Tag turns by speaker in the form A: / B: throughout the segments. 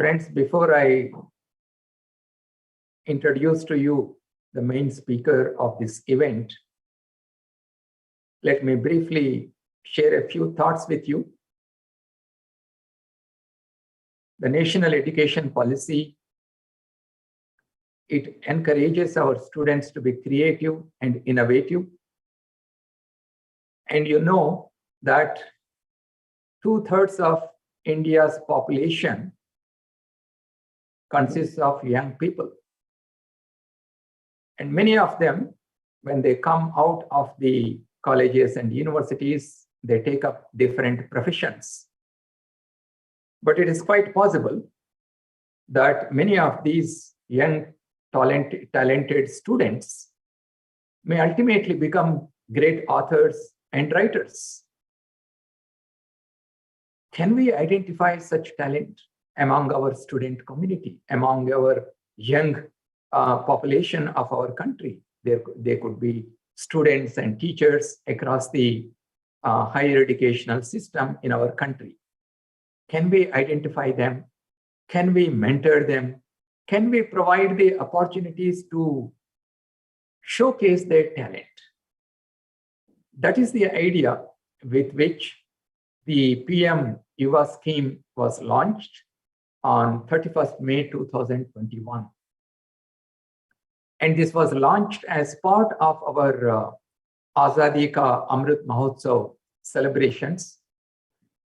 A: Friends, before I introduce to you the main speaker of this event, let me briefly share a few thoughts with you. The national education policy, it encourages our students to be creative and innovative. And you know that 2/3 of India's population consists of young people. And many of them, when they come out of the colleges and universities, they take up different professions. But it is quite possible that many of these young, talented students may ultimately become great authors and writers. Can we identify such talent among our student community, among our young population of our country? They could be students and teachers across the higher educational system in our country. Can we identify them? Can we mentor them? Can we provide the opportunities to showcase their talent? That is the idea with which the PM YUVA scheme was launched on 31st May 2021. And this was launched as part of our Azadi Ka Amrit Mahotsav celebrations.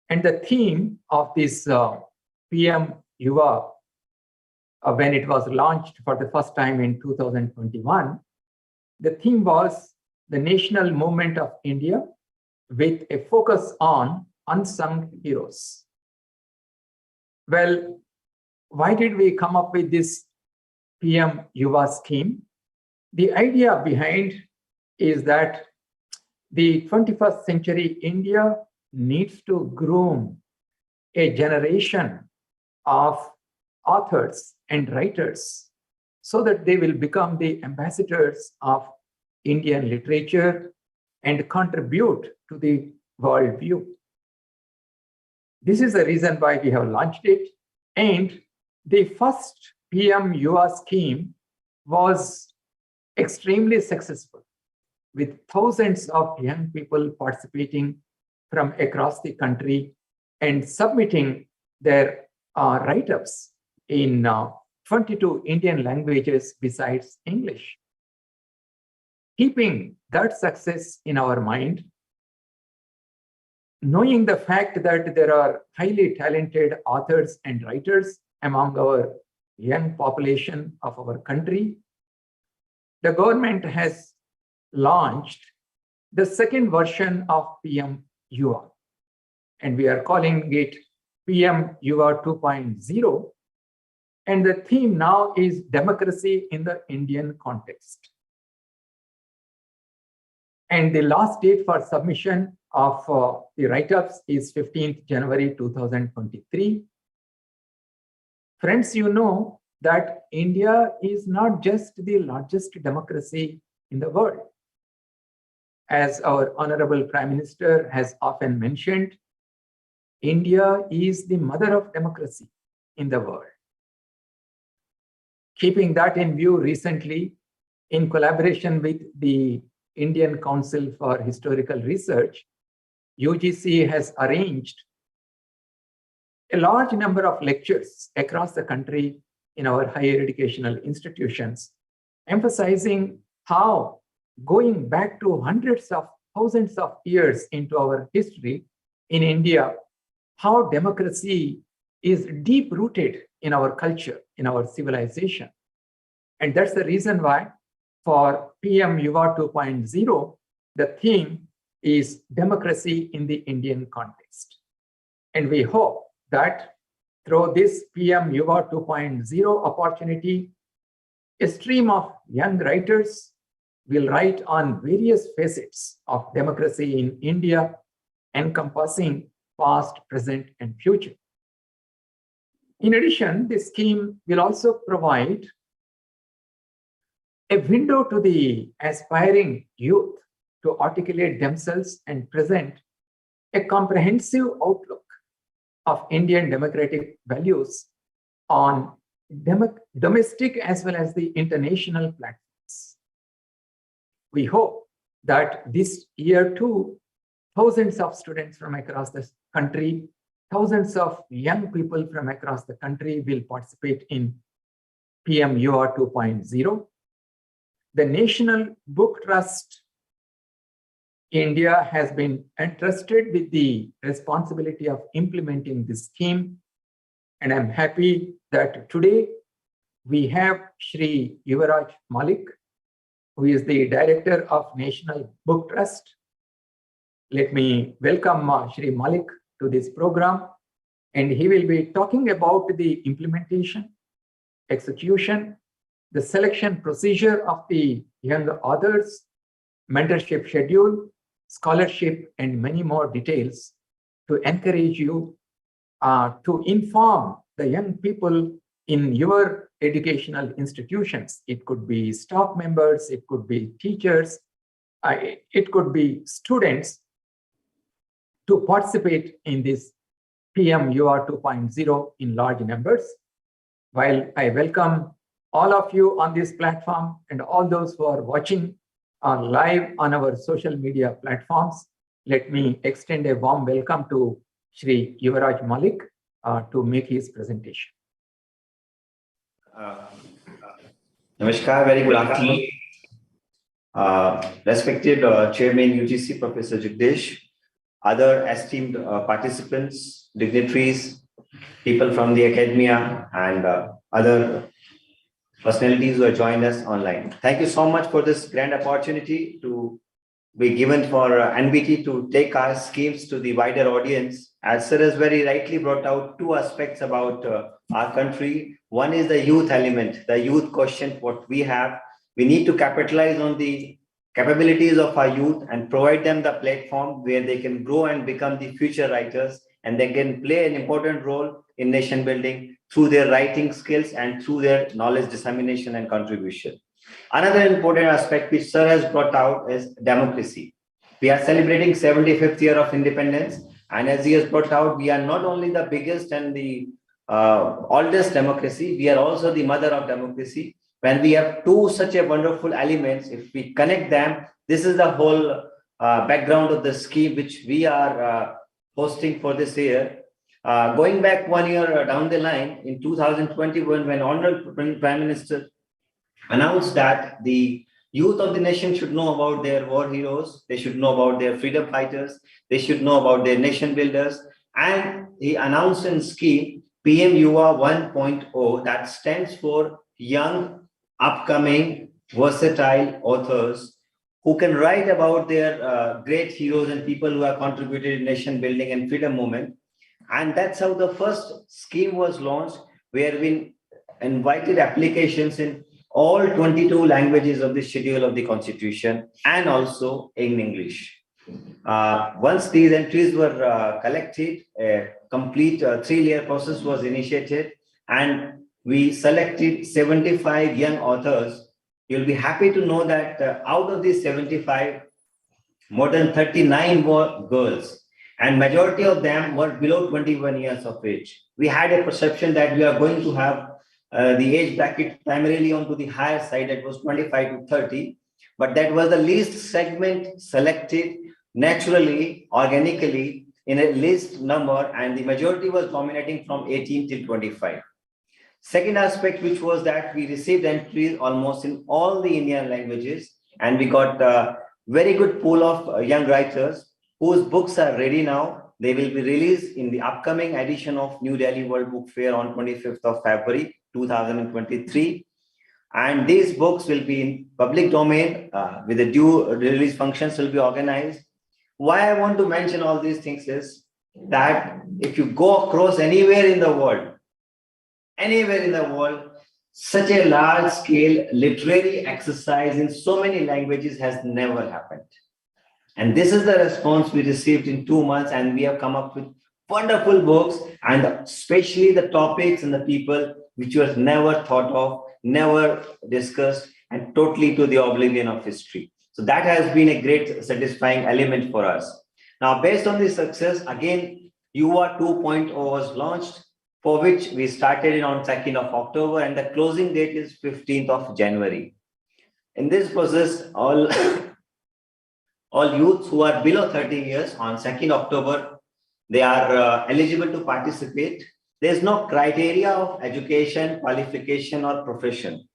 A: And the theme of this PM YUVA, when it was launched for the first time in 2021, the theme was the national movement of India with a focus on unsung heroes. Well, why did we come up with this PM YUVA scheme? The idea behind is that the 21st century India needs to groom a generation of authors and writers so that they will become the ambassadors of Indian literature and contribute to the world view. This is the reason why we have launched it. And the first PM YUVA scheme was extremely successful, with thousands of young people participating from across the country and submitting their write-ups in 22 Indian languages besides English. Keeping that success in our mind, knowing the fact that there are highly talented authors and writers among our young population of our country, the government has launched the second version of PM YUVA, and we are calling it PM YUVA 2.0. And the theme now is democracy in the Indian context. And the last date for submission of the write-ups is 15th January 2023. Friends, you know that India is not just the largest democracy in the world. As our Honorable Prime Minister has often mentioned, India is the mother of democracy in the world. Keeping that in view, recently, in collaboration with the Indian Council for Historical Research, UGC has arranged a large number of lectures across the country in our higher educational institutions, emphasizing how, going back to hundreds of thousands of years into our history in India, how democracy is deep-rooted in our culture, in our civilization. And that's the reason why for PM YUVA 2.0, the theme is democracy in the Indian context. And we hope that through this PM YUVA 2.0 opportunity, a stream of young writers will write on various facets of democracy in India, encompassing past, present, and future. In addition, this scheme will also provide a window to the aspiring youth to articulate themselves and present a comprehensive outlook of Indian democratic values on domestic as well as the international platforms. We hope that this year too, thousands of students from across the country, thousands of young people from across the country will participate in PM YUVA 2.0. The National Book Trust India has been entrusted with the responsibility of implementing this scheme. And I'm happy that today we have Shri Yuvaraj Malik, who is the Director of National Book Trust. Let me welcome Shri Malik to this program. And he will be talking about the implementation, execution, the selection procedure of the young authors, mentorship schedule, scholarship, and many more details to encourage you to inform the young people in your educational institutions. It could be staff members, it could be teachers, it could be students to participate in this PM YUVA 2.0 in large numbers. While I welcome all of you on this platform and all those who are watching live on our social media platforms, let me extend a warm welcome to Shri Yuvaraj Malik to make his presentation.
B: Namaskar, very good afternoon. Respected Chairman UGC, Professor Jagdish, other esteemed participants, dignitaries, people from the academia, and other personalities who have joined us online. Thank you so much for this grand opportunity to be given for NBT to take our schemes to the wider audience. As Sir has very rightly brought out two aspects about our country. One is the youth element, the youth quotient, what we have. We need to capitalize on the capabilities of our youth and provide them the platform where they can grow and become the future writers, and they can play an important role in nation building through their writing skills and through their knowledge dissemination and contribution. Another important aspect which Sir has brought out is democracy. We are celebrating 75th year of independence, and as he has brought out, we are not only the biggest and the oldest democracy, we are also the mother of democracy. When we have two such a wonderful elements, if we connect them, this is the whole background of the scheme which we are hosting for this year. Going back 1 year down the line, in 2021, when Honorable Prime Minister announced that the youth of the nation should know about their war heroes, they should know about their freedom fighters, they should know about their nation builders, and he announced a scheme, PM YUVA 1.0, that stands for Young, Upcoming, Versatile Authors who can write about their great heroes and people who have contributed in nation building and freedom movement. And that's how the first scheme was launched, where we invited applications in all 22 languages of the schedule of the Constitution and also in English. Once these entries were collected, a complete 3-layer process was initiated, and we selected 75 young authors. You'll be happy to know that out of these 75, more than 39 were girls, and majority of them were below 21 years of age. We had a perception that we are going to have the age bracket primarily onto the higher side, that was 25 to 30, but that was the least segment selected naturally, organically, in a least number, and the majority was dominating from 18 till 25. Second aspect, which was that we received entries almost in all the Indian languages, and we got a very good pool of young writers whose books are ready now. They will be released in the upcoming edition of New Delhi World Book Fair on 25th of February 2023. And these books will be in public domain with the due release functions will be organized. Why I want to mention all these things is that if you go across anywhere in the world, such a large scale literary exercise in so many languages has never happened. And this is the response we received in 2 months, and we have come up with wonderful books, and especially the topics and the people which was never thought of, never discussed, and totally to the oblivion of history. So that has been a great satisfying element for us. Now, based on this success, again, YUVA 2.0 was launched, for which we started it on 2nd of October and the closing date is 15th of January. In this process, all youths who are below 30 years on 2nd October, they are eligible to participate. There is no criteria of education, qualification or profession.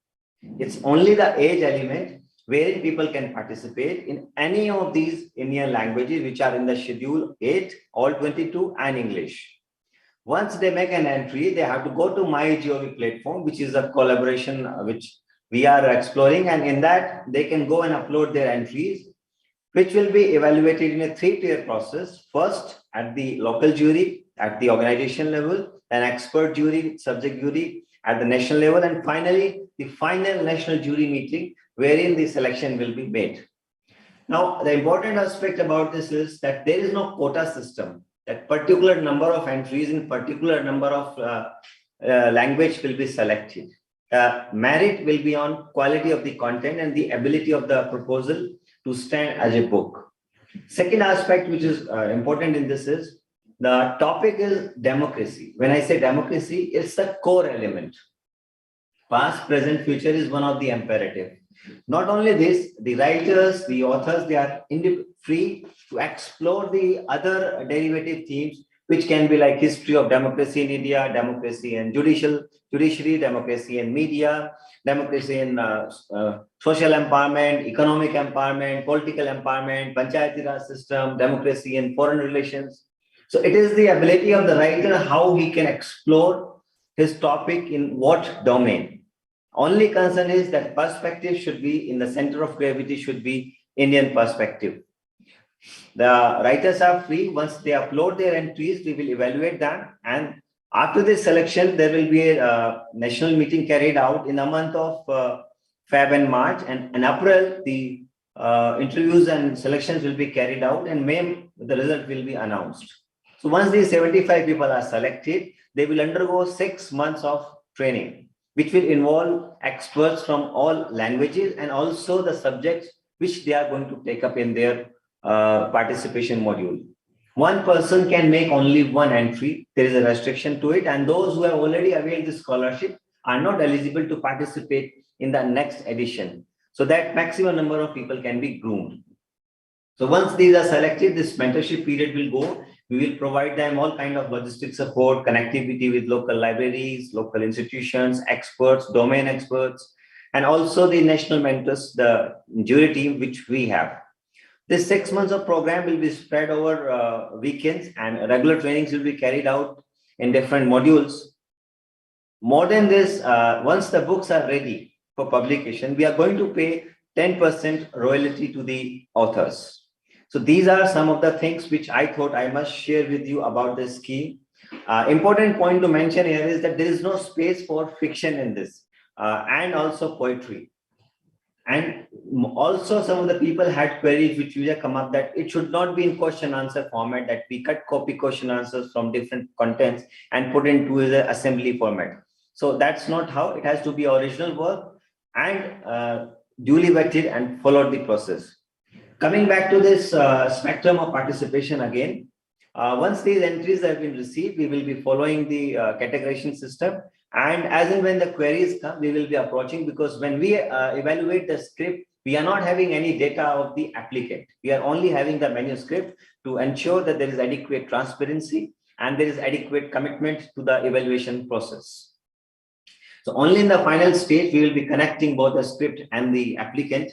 B: It's only the age element wherein people can participate in any of these Indian languages which are in the schedule 8, all 22 and English. Once they make an entry, they have to go to MyGov platform, which is a collaboration which we are exploring. And in that, they can go and upload their entries, which will be evaluated in a 3-tier process. First, at the local jury, at the organization level, an expert jury, subject jury at the national level, and finally, the final national jury meeting, wherein the selection will be made. Now, the important aspect about this is that there is no quota system. That particular number of entries in particular number of language will be selected. Merit will be on quality of the content and the ability of the proposal to stand as a book. Second aspect which is important in this is the topic is democracy. When I say democracy, it's the core element. Past, present, future is one of the imperative. Not only this, the writers, the authors, they are free to explore the other derivative themes, which can be like history of democracy in India, democracy and judiciary, democracy and media, democracy in social empowerment, economic empowerment, political empowerment, panchayati raj system, democracy in foreign relations. So it is the ability of the writer how he can explore his topic in what domain. Only concern is that perspective should be in the center of gravity should be Indian perspective. The writers are free. Once they upload their entries, we will evaluate them. And after this selection, there will be a national meeting carried out in the month of Feb and March. And in April, the interviews and selections will be carried out. And May, the result will be announced. So once these 75 people are selected, they will undergo 6 months of training, which will involve experts from all languages and also the subjects which they are going to take up in their participation module. One person can make only one entry. There is a restriction to it, and those who have already availed the scholarship are not eligible to participate in the next edition. So that maximum number of people can be groomed. So once these are selected, this mentorship period will go. We will provide them all kind of logistic support, connectivity with local libraries, local institutions, experts, domain experts, and also the national mentors, the jury team, which we have. This 6 months of program will be spread over weekends, and regular trainings will be carried out in different modules. More than this, once the books are ready for publication, we are going to pay 10% royalty to the authors. So these are some of the things which I thought I must share with you about this scheme. Important point to mention here is that there is no space for fiction in this and also poetry. And also some of the people had queries which usually come up that it should not be in question answer format, that we cut copy question answers from different contents and put into the assembly format. So that's not how it has to be original work and duly vetted and followed the process. Coming back to this spectrum of participation again, once these entries have been received, we will be following the categorization system. And as and when the queries come, we will be approaching, because when we evaluate the script, we are not having any data of the applicant. We are only having the manuscript to ensure that there is adequate transparency and there is adequate commitment to the evaluation process. So only in the final stage, we will be connecting both the script and the applicant.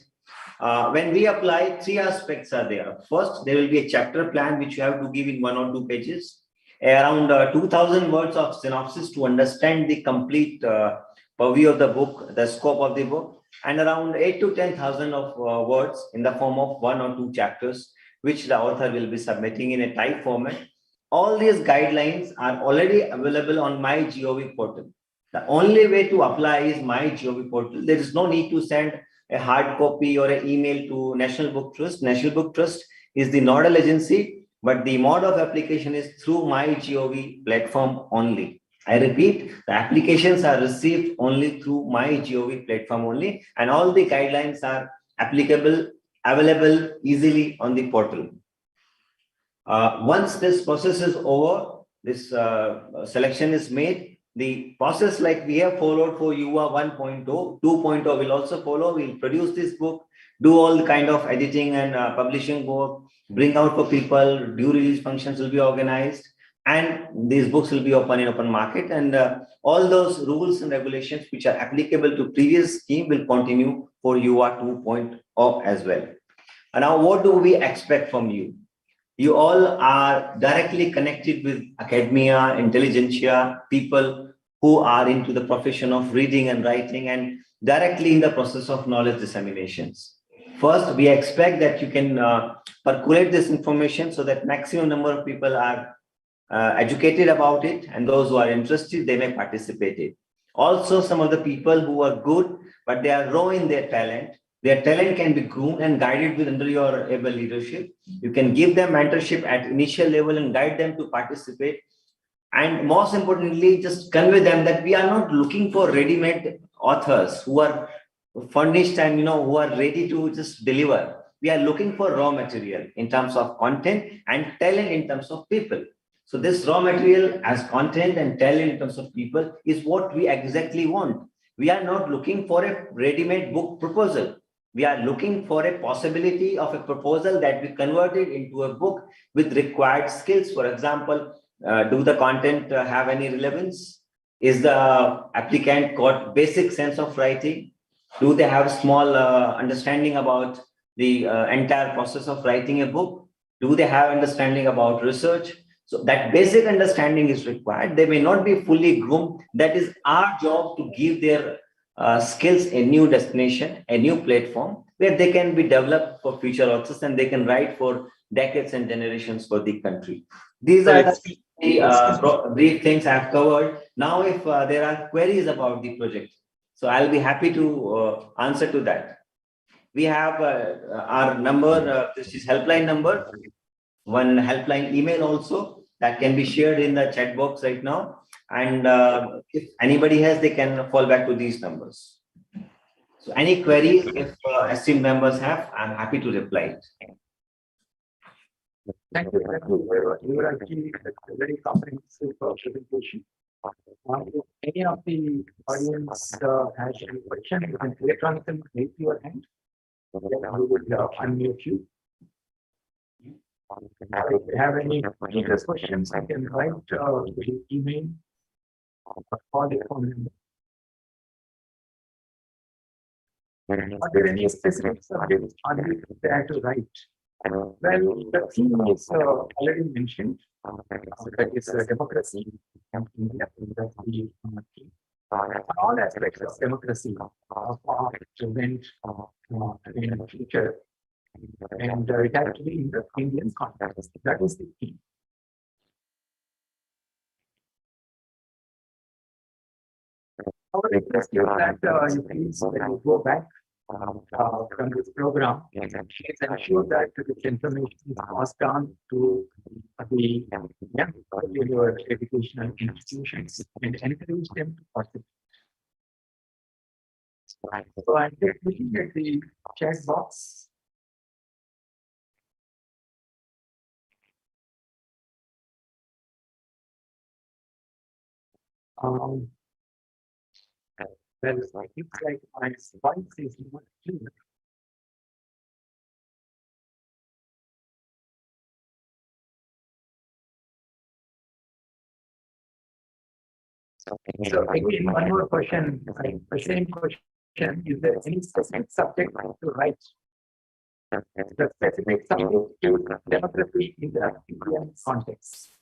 B: When we apply, 3 aspects are there. First, there will be a chapter plan, which you have to give in 1 or 2 pages. Around 2,000 words of synopsis to understand the complete purview of the book, the scope of the book, and around 8 to 10,000 of words in the form of 1 or 2 chapters, which the author will be submitting in a type format. All these guidelines are already available on MyGov portal. The only way to apply is MyGov portal. There is no need to send a hard copy or an email to National Book Trust. National Book Trust is the nodal agency, but the mode of application is through MyGov platform only. I repeat, the applications are received only through MyGov platform only, and all the guidelines are applicable, available easily on the portal. Once this process is over, this selection is made, the process like we have followed for YUVA 1.0, 2.0 will also follow. We'll produce this book, do all the kind of editing and publishing work, bring out for people, due release functions will be organized, and these books will be open in open market, and all those rules and regulations which are applicable to previous scheme will continue for YUVA 2.0 as well. And now what do we expect from you? You all are directly connected with academia, intelligentsia, people who are into the profession of reading and writing and directly in the process of knowledge disseminations. First, we expect that you can percolate this information so that maximum number of people are educated about it, and those who are interested, they may participate in it. Also, some of the people who are good, but they are raw in their talent can be groomed and guided with under your able leadership. You can give them mentorship at initial level and guide them to participate. And most importantly, just convey them that we are not looking for ready-made authors who are furnished and who are ready to just deliver. We are looking for raw material in terms of content and talent in terms of people. So this raw material as content and talent in terms of people is what we exactly want. We are not looking for a ready-made book proposal. We are looking for a possibility of a proposal that we converted into a book with required skills. For example, do the content have any relevance? Is the applicant got basic sense of writing? Do they have small understanding about the entire process of writing a book? Do they have understanding about research? So that basic understanding is required. They may not be fully groomed. That is our job to give their skills a new destination, a new platform where they can be developed for future authors and they can write for decades and generations for the country. These are the brief things I've covered. Now, if there are queries about the project, so I'll be happy to answer to that. We have our number, this is helpline number, one helpline email also that can be shared in the chat box right now. And if anybody has, they can fall back to these numbers. So any queries, if esteemed members have, I'm happy to reply.
A: Thank you. You were actually a very comprehensive presentation. If any of the audience has any question, you can electronically raise your hand. I will unmute you. If you have any questions, you can write the email or call the phone number. Are there any specific subjects on which they have to write? Well, the theme is already mentioned. That is democracy in India. That's the theme. All aspects of democracy are present in the future. And it has to be in the Indian context. That is the theme. Our request is that you please go back from this program and ensure that this information is passed on to the your educational institutions and encourage them to participate. So I'm just looking at the chat box. Well, it's like my voice is not clear. So again, one more question, the same question, is there any specific subject to write? The specific subject to democracy in the Indian context.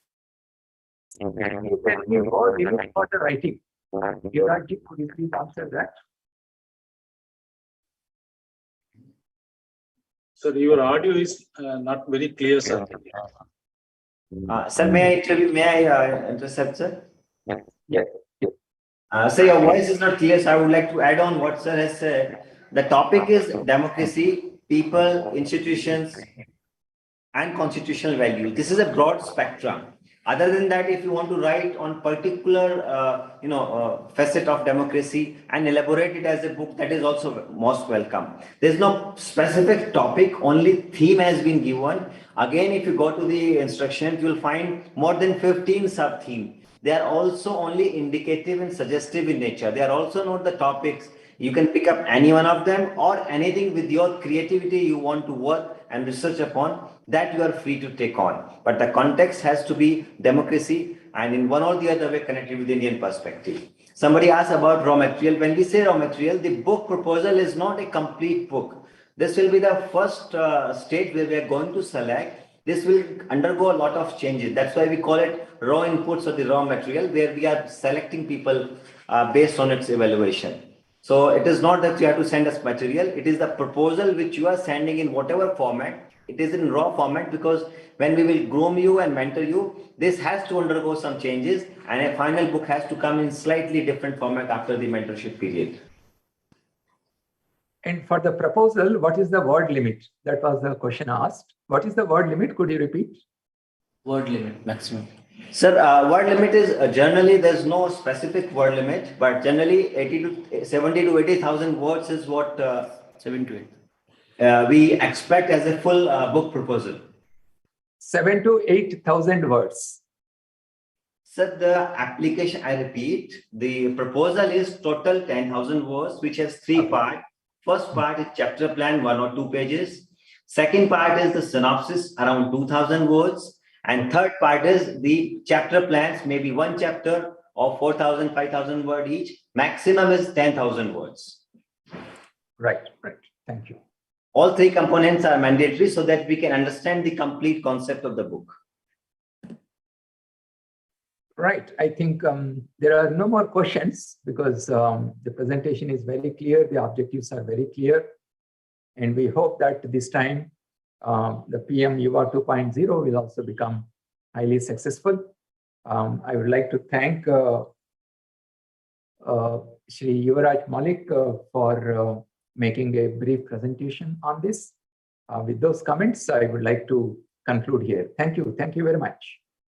A: And you can give all reasons for the writing. Yurajji, could you please answer that?
C: Sir, your audio is not very clear, sir.
B: Sir, may I intercept, sir?
A: Yes.
B: Sir, your voice is not clear, so I would like to add on what sir has said. The topic is democracy, people, institutions, and constitutional values. This is a broad spectrum. Other than that, if you want to write on particular, facet of democracy and elaborate it as a book, that is also most welcome. There's no specific topic, only theme has been given. Again, if you go to the instructions, you'll find more than 15 sub-themes. They are also only indicative and suggestive in nature. They are also not the topics. You can pick up any one of them or anything with your creativity you want to work and research upon, that you are free to take on. But the context has to be democracy and in one or the other way connected with the Indian perspective. Somebody asked about raw material. When we say raw material, the book proposal is not a complete book. This will be the first stage where we are going to select. This will undergo a lot of changes. That's why we call it raw inputs or the raw material, where we are selecting people based on its evaluation. So it is not that you have to send us material. It is the proposal which you are sending in whatever format. It is in raw format because when we will groom you and mentor you, this has to undergo some changes and a final book has to come in slightly different format after the mentorship period.
A: And for the proposal, what is the word limit? That was the question asked. What is the word limit? Could you repeat?
D: Word limit maximum.
B: Sir, word limit is generally there's no specific word limit, but generally 70 to 80,000 words is what
D: 7 to 8.
B: We expect as a full book proposal.
A: 7 to 8,000 words.
B: Sir, the application, I repeat, the proposal is total 10,000 words, which has three parts. First part is chapter plan, 1 or 2 pages. Second part is the synopsis, around 2,000 words. And third part is the chapter plans, maybe one chapter of 4,000, 5,000 words each. Maximum is 10,000 words.
A: Right. Thank you.
B: All three components are mandatory so that we can understand the complete concept of the book.
A: Right. I think there are no more questions because the presentation is very clear. The objectives are very clear. And we hope that this time the PM YUVA 2.0 will also become highly successful. I would like to thank Shri Yuvaraj Malik for making a brief presentation on this. With those comments, I would like to conclude here. Thank you. Thank you very much.